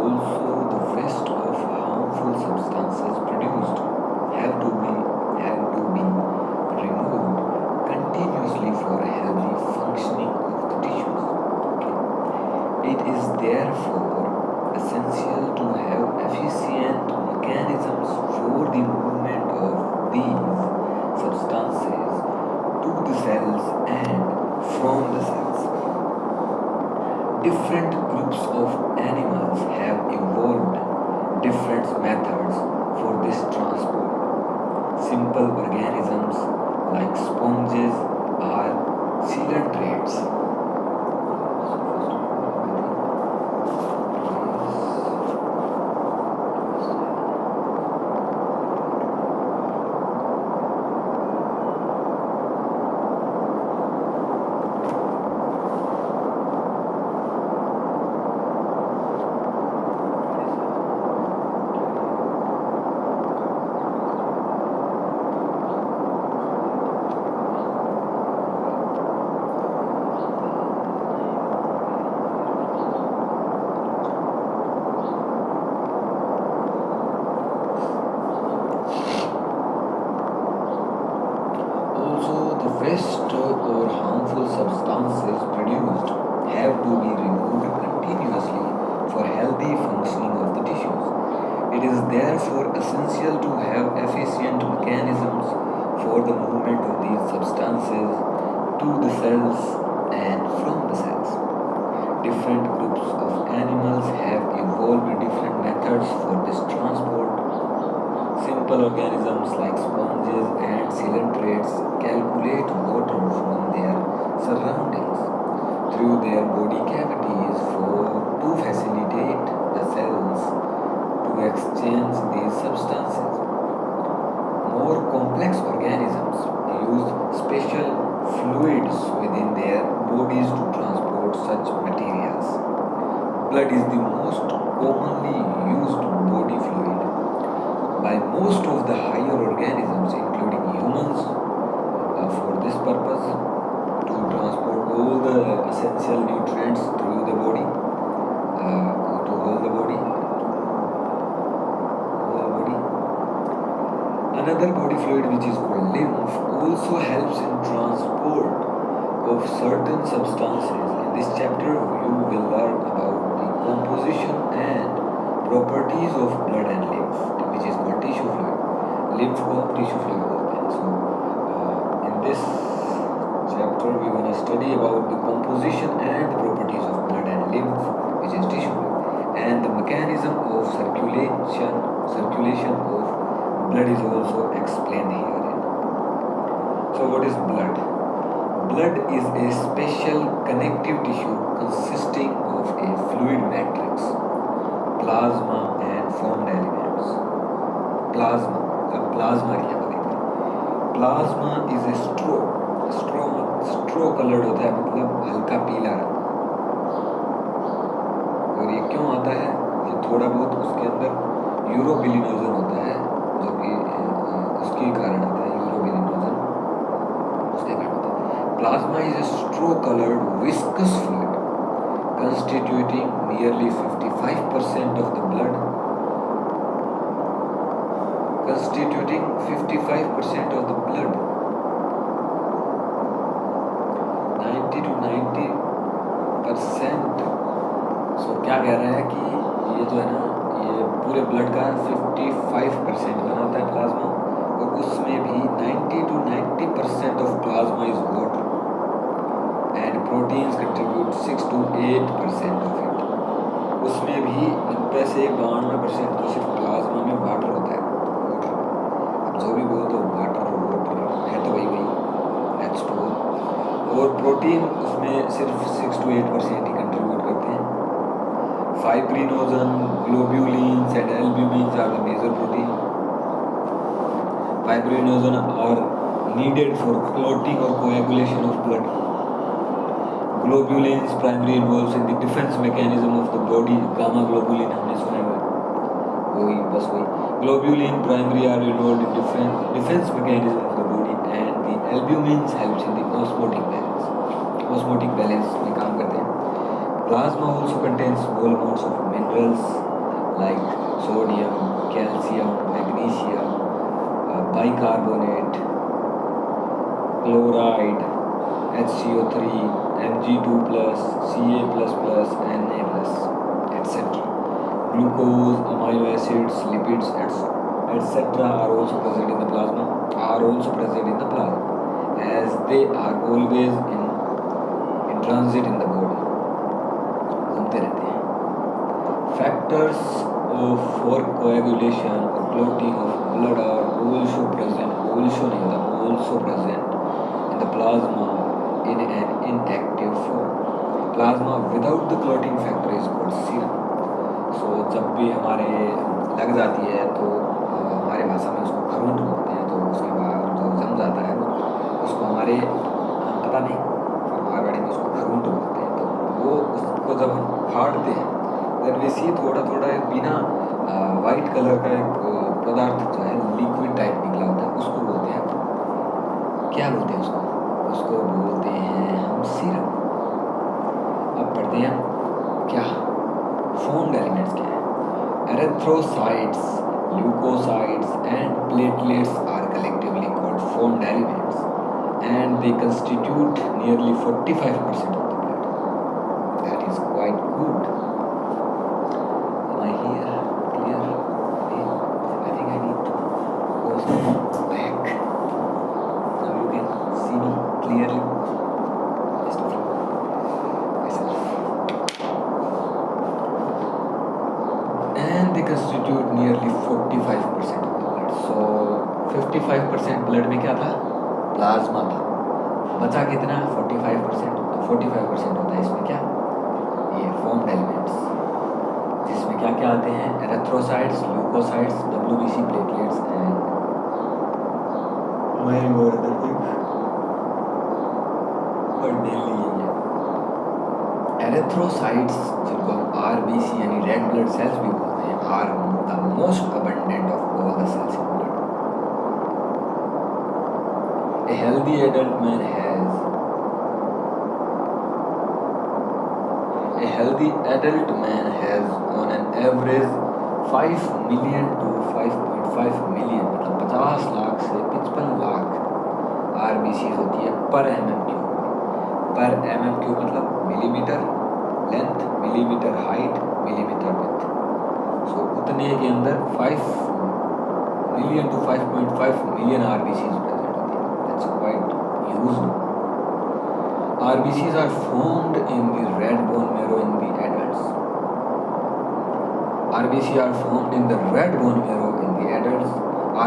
Also, the waste of harmful substances produced have to be removed continuously for healthy functioning of the tissues. Okay. It is therefore essential to have efficient mechanisms for the movement of these substances to the cells and from the cells. Different groups of animals have evolved different methods for this transport. Simple organisms like sponges are coelantrates. Also, the waste or harmful substances produced have to be removed continuously for healthy functioning of the tissues. It is therefore essential to have efficient mechanisms for the movement of these substances to the cells and from the cells. Different groups of animals have evolved different methods for this transport. Simple organisms like sponges and coelantrates calculate water from their surroundings through their body cavities to facilitate the cells to exchange these substances. More complex organisms use special fluids within their bodies to transport such materials. Blood is the most commonly used body fluid by most of the higher organisms, including humans, for this purpose to transport all the essential nutrients through the body, to whole body. Another body fluid, which is called lymph, also helps in transport of certain substances. In this chapter, you will learn about the composition and properties of blood and lymph, which is called tissue fluid. Lymph को tissue fluid बोलते हैं. So, in this chapter, we are going to study about the composition and properties of blood and lymph, which is tissue fluid, and the mechanism of circulation of blood is also explained here. So, what is blood? Blood is a special connective tissue consisting of a fluid matrix, plasma and formed elements. Plasma, अब plasma क्या बोलेंगे? Plasma is a straw coloured होता है, मतलब हल्का पीला रंग. और ये क्यों आता है? ये थोड़ा बहुत उसके अंदर यूरोबिलिनोजन होता है, जो कि उसके कारण आता है. यूरोबिलिनोजन उसके कारण होता है. Plasma is a straw coloured viscous fluid constituting nearly 55% of the blood, constituting 55% of the blood, 90 to 90%. So क्या कह रहा है कि ये जो है ना, ये पूरे ब्लड का 55% बनाता है प्लाज्मा, और उसमें भी 90 to 90% of plasma is water. And proteins contribute 6 to 8% of it. उसमें भी 90 से 92% तो सिर्फ प्लाज्मा में वाटर होता है. वाटर, अब जो भी बोल तो वाटर है तो वही H2O. और प्रोटीन उसमें सिर्फ 6 to 8% ही कंट्रीब्यूट करते हैं. Fibrinogen, globulins and albumins are the major protein. Fibrinogen are needed for clotting or coagulation of blood. Globulins primarily involves in the defense mechanism of the body. Gamma globulin हमने सुना है, वही बस वही. Globulin primary are involved in defense mechanism of the body, and the albumins helps in the osmotic balance. Osmotic balance में काम करते हैं. Plasma also contains small amounts of minerals like sodium, calcium, magnesium, bicarbonate, chloride, HCO3, Mg2 plus, Ca plus, Na plus, etc. Glucose, amino acids, lipids, etc. are also present in the plasma. As they are always in transit in the body. घूमते रहते हैं. Factors for coagulation or clotting of blood are also present in the plasma in an inactive form. Plasma without the clotting factor is called serum. So जब भी हमारे लग जाती है तो हमारी भाषा में उसको खरूंट बोलते हैं. तो उसके बाद जो जम जाता है उसको हमारे पता नहीं मारवाड़ी में उसको खरूंट बोलते हैं. तो वो उसको जब हम फाड़ते हैं देन वी सी थोड़ा थोड़ा बिना वाइट कलर का एक पदार्थ जो है लिक्विड टाइप निकला होता है. उसको बोलते हैं, क्या बोलते हैं उसको बोलते हैं हम सीरम. अब पढ़ते हैं क्या formed elements क्या है. Erythrocytes, leukocytes and platelets are collectively called formed elements and they constitute nearly 45% of the blood. That is quite good. Am I here? Clear? Okay. I think I need to go back. Now you can see me clearly. Best of luck. Myself. And they constitute nearly 45% of the blood. So 55% blood में क्या था? Plasma था. बचा कितना? 45%. तो 45% होता है इसमें क्या? ये formed elements, जिसमें क्या क्या आते हैं? Erythrocytes, leucocytes, WBC, platelets and many more other things. पर डेली यही है. एरेथ्रोसाइट्स जिनको हम RBC यानी रेड ब्लड सेल्स भी बोलते हैं are the most abundant of all the cells in blood. A healthy adult man has on an average 5 million to 5.5 million मतलब 50 लाख से 55 लाख RBC होती है पर MM3. पर MM3 मतलब millimetre length, millimetre height, millimetre width. So उतने के अंदर 5 million to 5.5 million RBCs present होती है. That's quite huge. RBCs are formed in the red bone marrow in the adults. RBC are formed in the red bone marrow in the adults.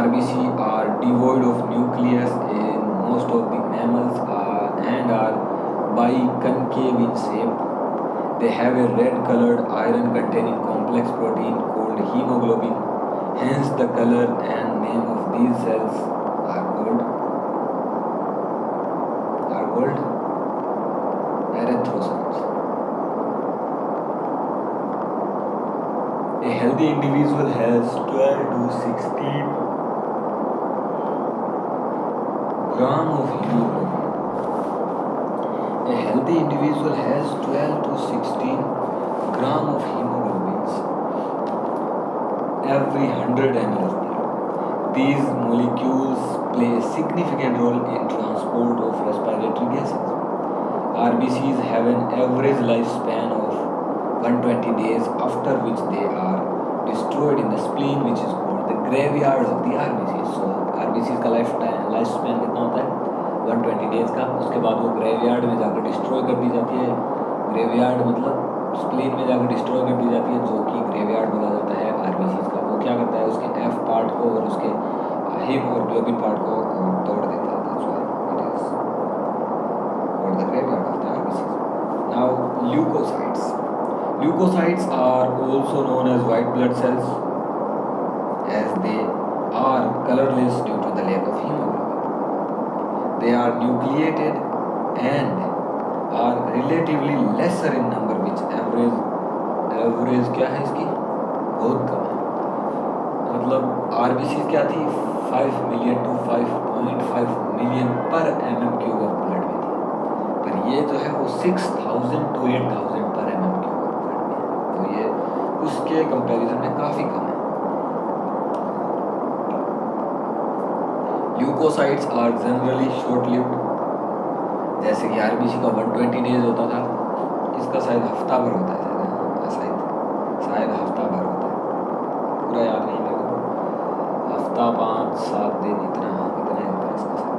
RBC are devoid of nucleus in most of the mammals and are biconcave in shape. They have a red-colored iron-containing complex protein called hemoglobin. Hence, the color and name of these cells are called erythrocytes. A healthy individual has 12 to 16 gram of hemoglobin. A healthy individual has 12 to 16 gram of hemoglobin every 100 ml of blood. These molecules play a significant role in transport of respiratory gases. RBCs have an average lifespan of 120 days, after which they are destroyed in the spleen, which is called the graveyard of the RBCs. So RBCs का lifespan कितना होता है? 120 days का. उसके बाद वो graveyard में जाकर डिस्ट्रॉय कर दी जाती है. ग्रेवयार्ड मतलब स्प्लीन में जाकर डिस्ट्रॉय कर दी जाती है, जो कि ग्रेवयार्ड बोला जाता है RBCs का. वो क्या करता है? उसके F पार्ट को और उसके हीम और ग्लोबिन पार्ट को तोड़ देता है. The graveyard of the RBCs. Now, leukocytes. Leukocytes are also known as white blood cells, as they are colorless due to the lack of hemoglobin. They are nucleated and are relatively lesser in number, which average क्या है इसकी? बहुत कम है. मतलब RBCs क्या थी? 5 million to 5.5 million पर MM³ of blood में. पर ये जो है वो 6000 to 8000 पर MM³ ब्लड में. तो ये उसके कंपैरिजन में काफ़ी कम है। Leucocytes are generally short lived, जैसे कि आरबीसी का 120 डेज होता था, इसका शायद हफ्ता भर होता है, शायद हफ्ता भर होता है, पूरा याद नहीं मेरे को, हफ्ता 5-7 दिन इतना ही होता है इसका शायद।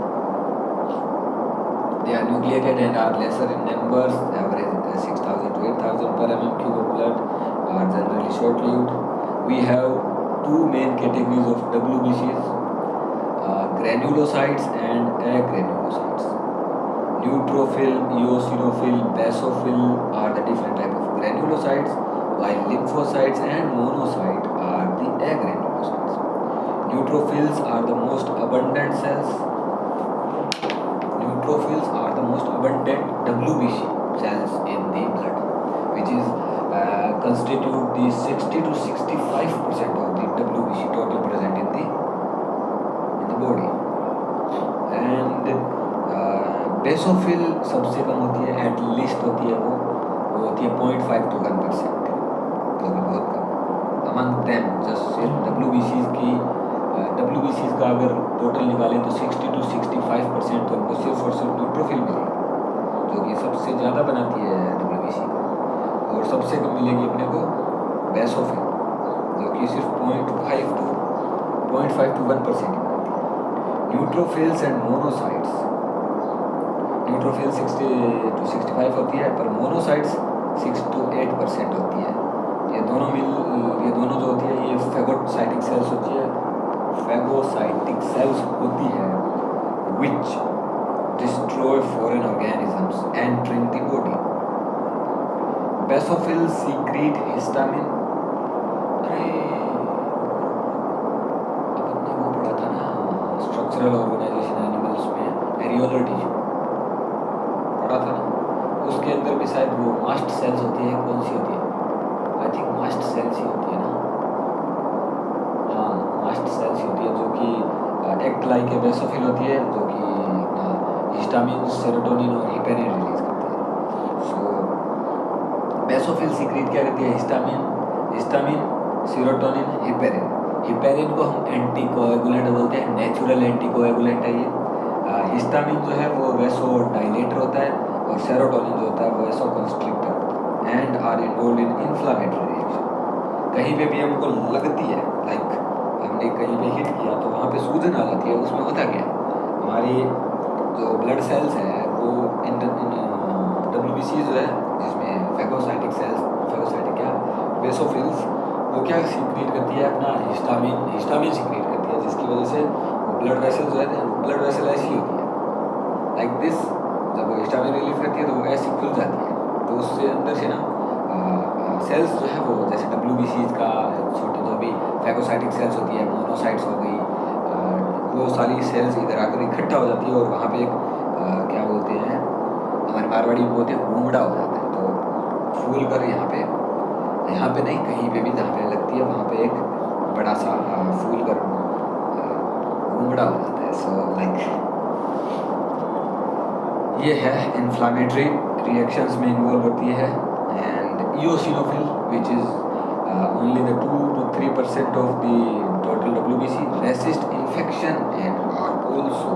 They are nucleated and are lesser in numbers, average 6,000 to 8,000 per mm³ of blood, are generally short-lived. We have two main categories of WBCs, granulocytes and agranulocytes. Neutrophil, eosinophil, basophil are the different type of granulocytes, while lymphocytes and monocyte are the agranulocytes. Neutrophils are the most abundant cells. Neutrophils are the most abundant WBC cells in the blood, which is constitute the 60 to 65% of the WBC total present in the body. And basophil सबसे कम होती है, at least होती है वो होती है 0.5 to 1%, तो भी बहुत कम। अमंग दैम जस्ट WBCs का अगर टोटल निकालें तो 60 to 65% तो हमको सिर्फ और सिर्फ न्यूट्रोफिल मिलेगी, जो कि सबसे ज़्यादा बनाती है WBC को, और सबसे कम मिलेगी अपने को बेसोफिल, जो कि सिर्फ 0.5 to 1% बनाती है। Neutrophils and monocytes, neutrophil 60 to 65 होती है, पर मोनोसाइट्स 6 to 8% होती है। ये दोनों जो होती है ये फेगोसाइटिक सेल्स होती है, which destroy foreign organisms entering the body. Basophils secrete histamine. अपन ने वो पढ़ा था ना स्ट्रक्चरल ऑर्गेनाइजेशन एनिमल्स में, एरियोलर टिश्यू पढ़ा था ना, उसके अंदर भी शायद वो मास्ट सेल्स होती है, कौन सी होती है, आई थिंक मास्ट सेल्स ही होती है ना, हाँ मास्ट सेल्स होती है, जो कि एक्ट लाइक ए बेसोफिल होती है, जो कि हिस्टामिन, सेरोटोनिन और हिपेरिन रिलीज करती है। सो बेसोफिल सीक्रेट क्या करती है, हिस्टामिन, सेरोटोनिन, हिपेरिन को हम एंटीकोएगुलेंट बोलते हैं, नेचुरल एंटीकोएगुलेंट है ये। हिस्टामिन जो है वो वेसो डायलेटर होता है, और सेरोटोनिन जो होता है वो वेसो कंस्ट्रिक्टर होता है, and are involve in inflammatory reaction. कहीं पे भी हमको लगती है, लाइक हमने कहीं पे हिट किया तो वहाँ पे सूजन आ जाती है, उसमें होता क्या है, हमारी जो ब्लड सेल्स है वो WBC जो है, जिसमें फेगोसाइटिक क्या बेसोफिल्स, वो क्या सीक्रेट करती है, अपना हिस्टामिन सीक्रेट करती है, जिसकी वजह से वो ब्लड वेसल जो है, ब्लड वेसल ऐसी होती है लाइक दिस, जब वो हिस्टामिन रिलीज करती है तो वो ऐसी खुल जाती है, तो उससे अंदर से ना सेल्स जो है वो जैसे WBC का छोटी जो भी फैगोसाइटिक सेल्स होती है, मोनोसाइट्स हो गई, वो सारी सेल्स इधर आकर इकट्ठा हो जाती है, और वहाँ पे एक क्या बोलते हैं, हमारे मारवाड़ी में बोलते हैं घूमड़ा हो जाता है, तो फूल कर यहाँ पे नहीं, कहीं पे भी जहाँ पे लगती है वहाँ पे एक बड़ा सा फूल कर घूमड़ा हो जाता है। सो लाइक ये है इन्फ्लामेटरी रिएक्शंस में इन्वॉल्व होती है। And eosinophil, which is only the 2 to 3% of the total WBC, resist infection and are also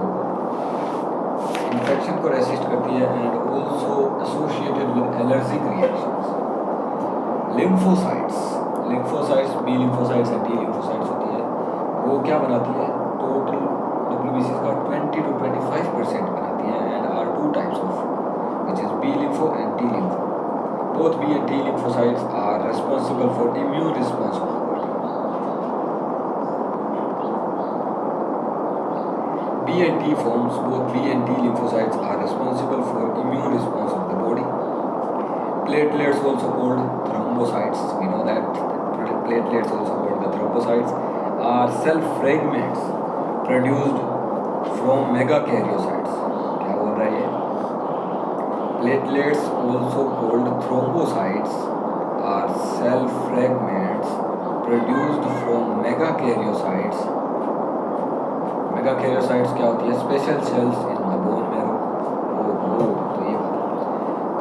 infection को resist करती है, and also associated with allergic reactions. Lymphocytes, B lymphocytes and T lymphocytes होती है, वो क्या बनाती है, total WBC का 20 to 25% बनाती है, and are two types of, which is B lympho and T lympho. Both B and T lymphocytes are responsible for immune response of the body. B and T forms, both B and T lymphocytes are responsible for immune response of the body. Platelets, also called thrombocytes, we know that platelets, also called the thrombocytes, are cell fragments produced from megakaryocytes. क्या बोल रहा है ये? Platelets, also called thrombocytes, are cell fragments produced from megakaryocytes. Megakaryocytes क्या होती है? Special cells in the bone marrow. तो ये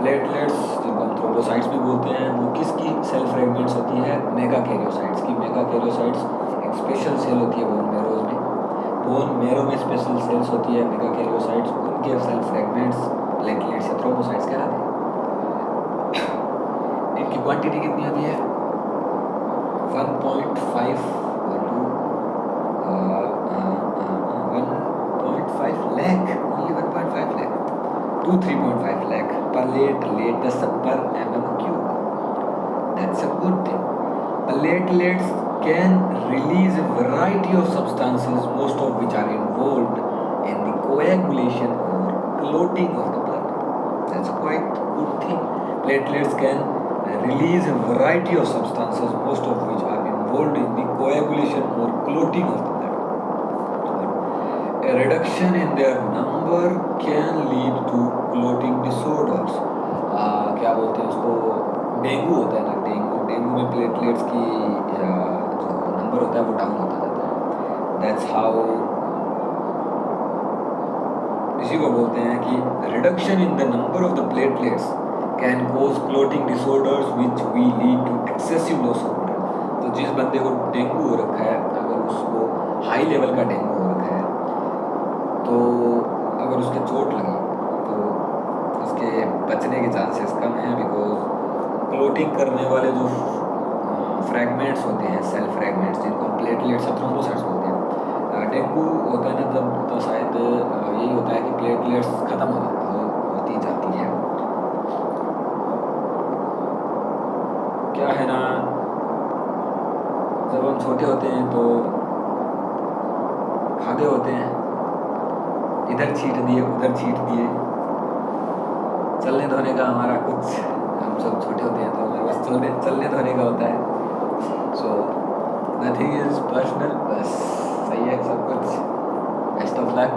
platelets जिनको हम थ्रोम्बोसाइट्स भी बोलते हैं, वो किसकी सेल फ्रेगमेंट्स होती है? मेगा कैरियोसाइट्स की। मेगा कैरियोसाइट्स एक स्पेशल सेल होती है बोन मैरोज में, बोन मैरो में स्पेशल सेल्स होती है मेगा कैरियोसाइट्स, उनके सेल फ्रेगमेंट्स प्लेटलेट्स या थ्रोम्बोसाइट्स कहलाते हैं। इनकी क्वांटिटी कितनी होती है? 1.5 only 1.5 lakh to 3.5 lakh platelets per mm cube. That's a good thing. Platelets can release a variety of substances, most of which are involved in the coagulation or clotting of the blood. That's a quite good thing. Platelets can release a variety of substances, most of which are involved in the coagulation or clotting of the blood. A reduction in their number can lead to clotting disorders. क्या बोलते हैं उसको? Dengue होता है ना, dengue में platelets की जो नंबर होता है वो डाउन होता जाता है। दैट्स हाउ, इसी को बोलते हैं कि reduction in the number of the platelets can cause clotting disorders which we lead to excessive loss of blood. तो जिस बंदे को डेंगू हो रखा है, अगर उसको हाई लेवल का डेंगू हो रखा है, तो अगर उसके चोट लगी तो उसके बचने के चांसेस कम हैं, बिकॉज क्लोटिंग करने वाले जो फ्रैगमेंट्स होते हैं, सेल फ्रैगमेंट्स, जिनको हम प्लेटलेट्स या थ्रोम्बोसाइट्स बोलते हैं, डेंगू होता है ना तब, तो शायद यही होता है कि प्लेटलेट्स ख़त्म होती जाती है। क्या है ना, जब हम छोटे होते हैं तो खागे होते हैं, इधर छीट दिए उधर छीट दिए, चलने धोने का हमारा कुछ, हम सब छोटे होते हैं तो हमारे पास चलने धोने का होता है। सो नथिंग इज पर्सनल, बस सही है सब कुछ। Best of luck.